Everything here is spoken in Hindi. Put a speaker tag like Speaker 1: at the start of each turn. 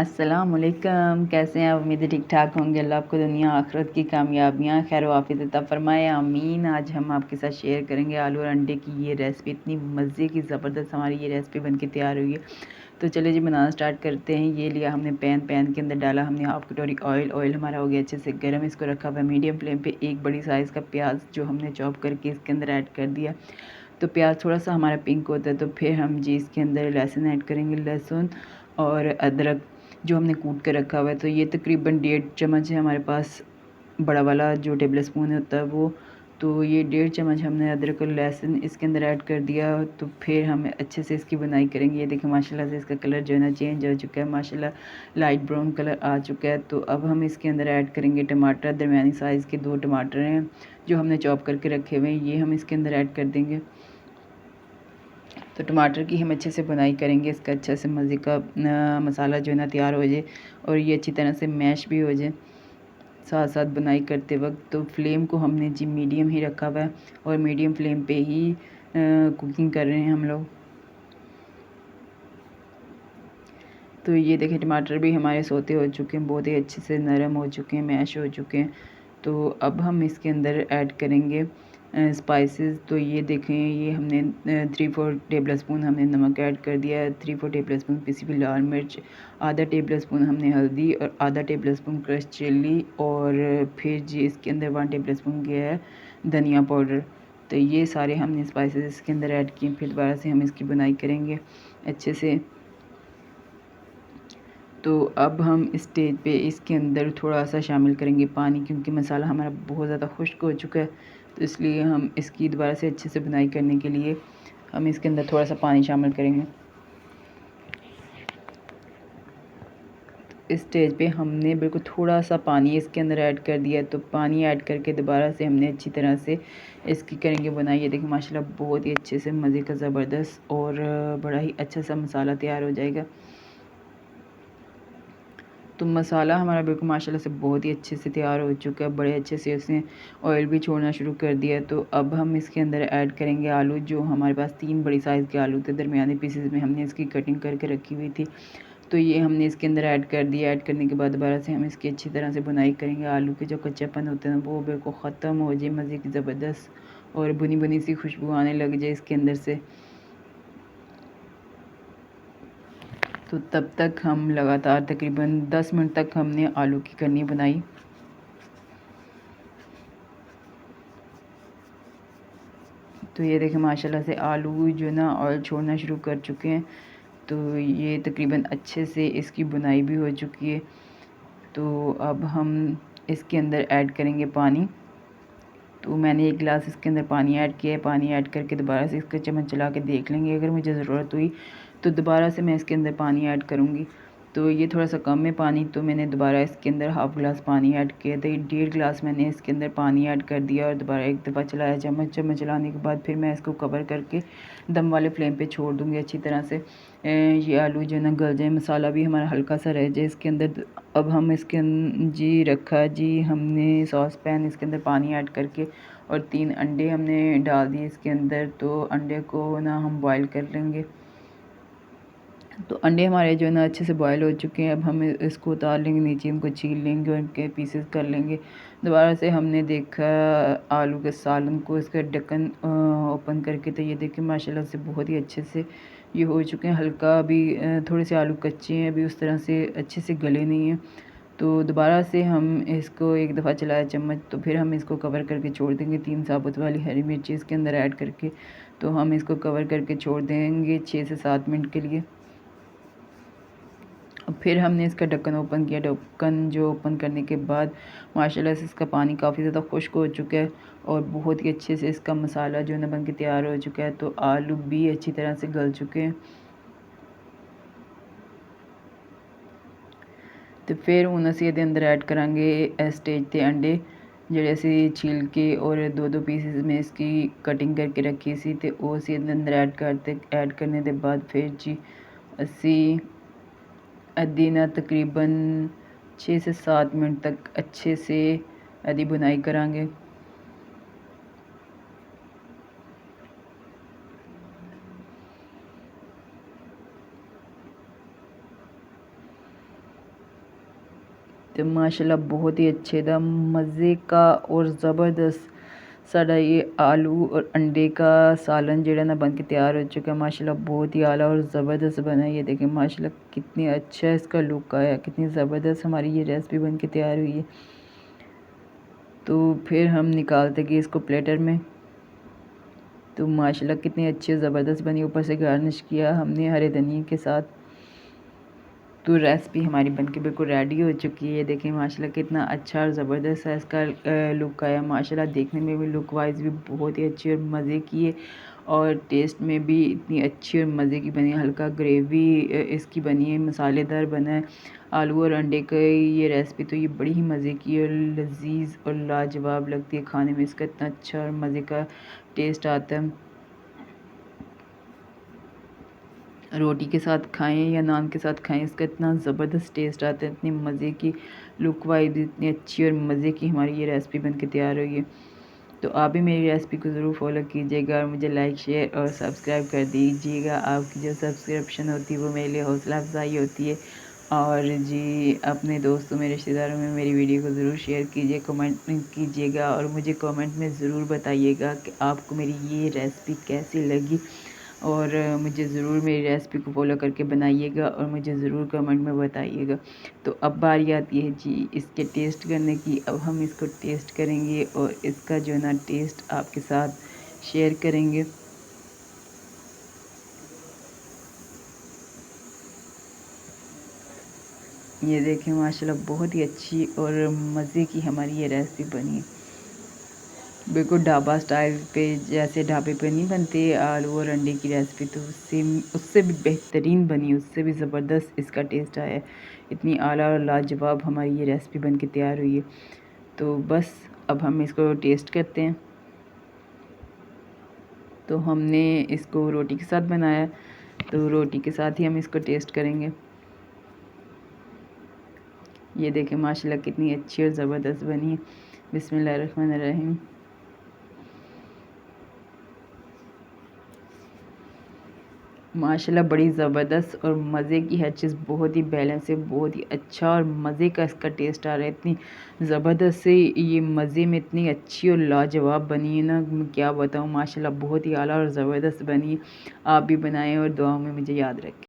Speaker 1: अस्सलामुअलैकुम, कैसे हैं आप? उम्मीद है ठीक ठाक होंगे। अल्लाह आपको दुनिया आखिरत की कामयाबियाँ खैर वाफियत अता फरमाए, आमीन। आज हम आपके साथ शेयर करेंगे आलू और अंडे की ये रेसिपी। इतनी मज़े की ज़बरदस्त हमारी ये रेसिपी बनके तैयार हुई है। तो चलिए जी बनाना स्टार्ट करते हैं। ये लिया हमने पैन के अंदर डाला हमने हाफ कटोरी ऑयल हमारा हो गया अच्छे से गर्म। इसको रखा हुआ मीडियम फ्लेम पे। एक बड़ी साइज़ का प्याज जो हमने चॉप करके इसके अंदर ऐड कर दिया। तो प्याज थोड़ा सा हमारा पिंक होता है तो फिर हम जी इसके अंदर लहसुन ऐड करेंगे। लहसुन और अदरक जो हमने कूट कर रखा हुआ है। तो ये तकरीबन 1.5 चम्मच है हमारे पास, बड़ा वाला जो टेबल स्पून होता है वो। तो ये 1.5 चम्मच हमने अदरक और लहसुन इसके अंदर ऐड कर दिया। तो फिर हम अच्छे से इसकी बुनाई करेंगे। ये देखिए माशाल्लाह से इसका कलर जो है ना चेंज हो चुका है, माशाल्लाह लाइट ब्राउन कलर आ चुका है। तो अब हम इसके अंदर ऐड करेंगे टमाटर। दरमियानी साइज़ के 2 टमाटर हैं जो हमने चॉप करके रखे हुए हैं, ये हम इसके अंदर ऐड कर देंगे। तो टमाटर की हम अच्छे से बुनाई करेंगे, इसका अच्छा से मज़े का मसाला जो है ना तैयार हो जाए और ये अच्छी तरह से मैश भी हो जाए साथ साथ बुनाई करते वक्त। तो फ्लेम को हमने जी मीडियम ही रखा हुआ है और मीडियम फ्लेम पे ही कुकिंग कर रहे हैं हम लोग। तो ये देखें टमाटर भी हमारे सोते हो चुके हैं, बहुत ही अच्छे से नरम हो चुके हैं, मैश हो चुके हैं। तो अब हम इसके अंदर ऐड करेंगे स्पाइसेस। तो ये देखें ये हमने 3-4 टेबल स्पून हमने नमक ऐड कर दिया है, 3-4 टेबल स्पून पिसी हुई लाल मिर्च, आधा टेबल स्पून हमने हल्दी और आधा टेबल स्पून क्रश चिल्ली और फिर जी इसके अंदर 1 टेबल स्पून गया है धनिया पाउडर। तो ये सारे हमने स्पाइसेस इसके अंदर ऐड किए। फिर दोबारा से हम इसकी बुनाई करेंगे अच्छे से। तो अब हम स्टेज पे इसके अंदर थोड़ा सा शामिल करेंगे पानी, क्योंकि मसाला हमारा बहुत ज़्यादा खुश्क हो चुका है। तो इसलिए हम इसकी दोबारा से अच्छे से बुनाई करने के लिए हम इसके अंदर थोड़ा सा पानी शामिल करेंगे। इस स्टेज पे हमने बिल्कुल थोड़ा सा पानी इसके अंदर ऐड कर दिया। तो पानी ऐड करके दोबारा से हमने अच्छी तरह से इसकी करेंगे बुनाई। ये देखिए माशाल्लाह बहुत ही अच्छे से मज़े का ज़बरदस्त और बड़ा ही अच्छा सा मसाला तैयार हो जाएगा। तो मसाला हमारा बिल्कुल माशाल्लाह से बहुत ही अच्छे से तैयार हो चुका है, बड़े अच्छे से उसने ऑयल भी छोड़ना शुरू कर दिया है। तो अब हम इसके अंदर ऐड करेंगे आलू। जो हमारे पास 3 बड़ी साइज़ के आलू थे, दरमियाने पीसेस में हमने इसकी कटिंग करके रखी हुई थी। तो ये हमने इसके अंदर ऐड कर दिया। ऐड करने के बाद दोबारा से हम इसकी अच्छी तरह से बुनाई करेंगे। आलू के जो कच्चापन होते हैं वो बिल्कुल ख़त्म हो जाए, मज़े की ज़बरदस्त और भुनी भुनी सी खुशबू आने लग जाए इसके अंदर से। तो तब तक हम लगातार तकरीबन 10 मिनट तक हमने आलू की करनी बनाई। तो ये देखें माशाल्लाह से आलू जो ना ऑयल छोड़ना शुरू कर चुके हैं। तो ये तकरीबन अच्छे से इसकी बुनाई भी हो चुकी है। तो अब हम इसके अंदर ऐड करेंगे पानी। तो मैंने 1 गिलास इसके अंदर पानी ऐड किया है। पानी ऐड करके दोबारा से इसका चम्मच चला के देख लेंगे, अगर मुझे ज़रूरत हुई तो दोबारा से मैं इसके अंदर पानी ऐड करूँगी। तो ये थोड़ा सा कम है पानी, तो मैंने दोबारा इसके अंदर हाफ़ गिलास पानी ऐड किया। तो 1.5 गिलास मैंने इसके अंदर पानी ऐड कर दिया और दोबारा एक दफ़ा चलाया। चम्मच चलाने के बाद फिर मैं इसको कवर करके दम वाले फ्लेम पे छोड़ दूँगी अच्छी तरह से। ये आलू जो है ना गल जाए, मसाला भी हमारा हल्का सा रह जाए इसके अंदर। अब हम इसके जी रखा जी हमने सॉस पैन, इसके अंदर पानी ऐड करके और 3 अंडे हमने डाल दिए इसके अंदर। तो अंडे को ना हम बॉयल कर लेंगे। तो अंडे हमारे जो है ना अच्छे से बॉयल हो चुके हैं। अब हम इसको उतार लेंगे नीचे, इनको छील लेंगे और इनके पीसेस कर लेंगे। दोबारा से हमने देखा आलू के सालन को, इसका ढक्कन ओपन करके। तो ये देखिए माशाल्लाह से बहुत ही अच्छे से ये हो चुके हैं। हल्का अभी थोड़े से आलू कच्चे हैं, अभी उस तरह से अच्छे से गले नहीं हैं। तो दोबारा से हम इसको एक दफ़ा चलाया चम्मच, तो फिर हम इसको कवर करके छोड़ देंगे। 3 साबुत वाली हरी मिर्ची इसके अंदर ऐड करके तो हम इसको कवर करके छोड़ देंगे 6 से 7 मिनट के लिए। फिर हमने इसका ढक्कन ओपन किया। ढक्कन जो ओपन करने के बाद माशाल्लाह से इसका पानी काफ़ी ज़्यादा खुश्क हो चुका है और बहुत ही अच्छे से इसका मसाला जो है ना बन के तैयार हो चुका है। तो आलू भी अच्छी तरह से गल चुके हैं। तो फिर ਹੁਣ ਅਸੀਂ ਇਹਦੇ ਅੰਦਰ ऐड करेंगे स्टेज पे अंडे ਜਿਹੜੇ ਅਸੀਂ छील के और 2-2 पीसेस में इसकी कटिंग करके रखी सी। तो वो ਅਸੀਂ ਇਹਦੇ अंदर ऐड करते। ऐड करने के बाद फिर जी असी अद्धी ना तकरीबन 6 से 7 मिनट तक अच्छे से अद्धी बुनाई करांगे। तो माशाल्लाह बहुत ही अच्छे दा मज़े का और ज़बरदस्त साड़ा ये आलू और अंडे का सालन जेड़ा ना बन के तैयार हो चुका है। माशाल्लाह बहुत ही आला और ज़बरदस्त बना है। ये देखें माशाल्लाह कितनी अच्छा इसका लुक आया, कितनी ज़बरदस्त हमारी ये रेसिपी बन के तैयार हुई है। तो फिर हम निकालते गए इसको प्लेटर में। तो माशाल्लाह कितनी अच्छी ज़बरदस्त बनी, ऊपर से गार्निश किया हमने हरे धनिया के साथ। तो रेसिपी हमारी बनके बिल्कुल रेडी हो चुकी है। ये देखें माशाल्लाह कितना अच्छा और ज़बरदस्त है इसका लुक आया। माशाल्लाह देखने में भी लुक वाइज भी बहुत ही अच्छी और मज़े की है और टेस्ट में भी इतनी अच्छी और मज़े की बनी है। हल्का ग्रेवी इसकी बनी है, मसालेदार बना है। आलू और अंडे का ये रेसिपी तो ये बड़ी ही मज़े की और लजीज और लाजवाब लगती है खाने में। इसका इतना अच्छा और मज़े का टेस्ट आता है। रोटी के साथ खाएं या नान के साथ खाएं, इसका इतना ज़बरदस्त टेस्ट आता है, इतनी मज़े की लुक वाइज इतनी अच्छी और मज़े की हमारी ये रेसिपी बन के तैयार हुई है। तो आप भी मेरी रेसिपी को ज़रूर फॉलो कीजिएगा और मुझे लाइक शेयर और सब्सक्राइब कर दीजिएगा। आपकी जो सब्सक्रिप्शन होती है वो मेरे लिए हौसला अफजाई होती है। और जी अपने दोस्तों में रिश्तेदारों में मेरी वीडियो को ज़रूर शेयर कीजिए, कमेंट कीजिएगा और मुझे कमेंट में ज़रूर बताइएगा कि आपको मेरी ये रेसिपी कैसी लगी। और मुझे ज़रूर मेरी रेसिपी को फॉलो करके बनाइएगा और मुझे ज़रूर कमेंट में बताइएगा। तो अब बारी आती है जी इसके टेस्ट करने की। अब हम इसको टेस्ट करेंगे और इसका जो है ना टेस्ट आपके साथ शेयर करेंगे। ये देखें माशाल्लाह बहुत ही अच्छी और मज़े की हमारी ये रेसिपी बनी है। बिल्कुल ढाबा स्टाइल पे, जैसे ढाबे पे नहीं बनते आलू और अंडे की रेसिपी, तो उससे भी बेहतरीन बनी, उससे भी ज़बरदस्त इसका टेस्ट आया है। इतनी आला और लाजवाब हमारी ये रेसिपी बन के तैयार हुई है। तो बस अब हम इसको टेस्ट करते हैं। तो हमने इसको रोटी के साथ बनाया, तो रोटी के साथ ही हम इसको टेस्ट करेंगे। ये देखें माशाल्लाह कितनी अच्छी और ज़बरदस्त बनी है। बिस्मिल्लाहिर्रहमानिर्रहीम। माशाल्लाह बड़ी ज़बरदस्त और मज़े की हर चीज़ बहुत ही बैलेंस है, बहुत ही अच्छा और मज़े का इसका टेस्ट आ रहा है। इतनी ज़बरदस्त से ये मज़े में इतनी अच्छी और लाजवाब बनी है ना, मैं क्या बताऊँ। माशाल्लाह बहुत ही आला और ज़बरदस्त बनी है। आप भी बनाएं और दुआओं में मुझे याद रखें।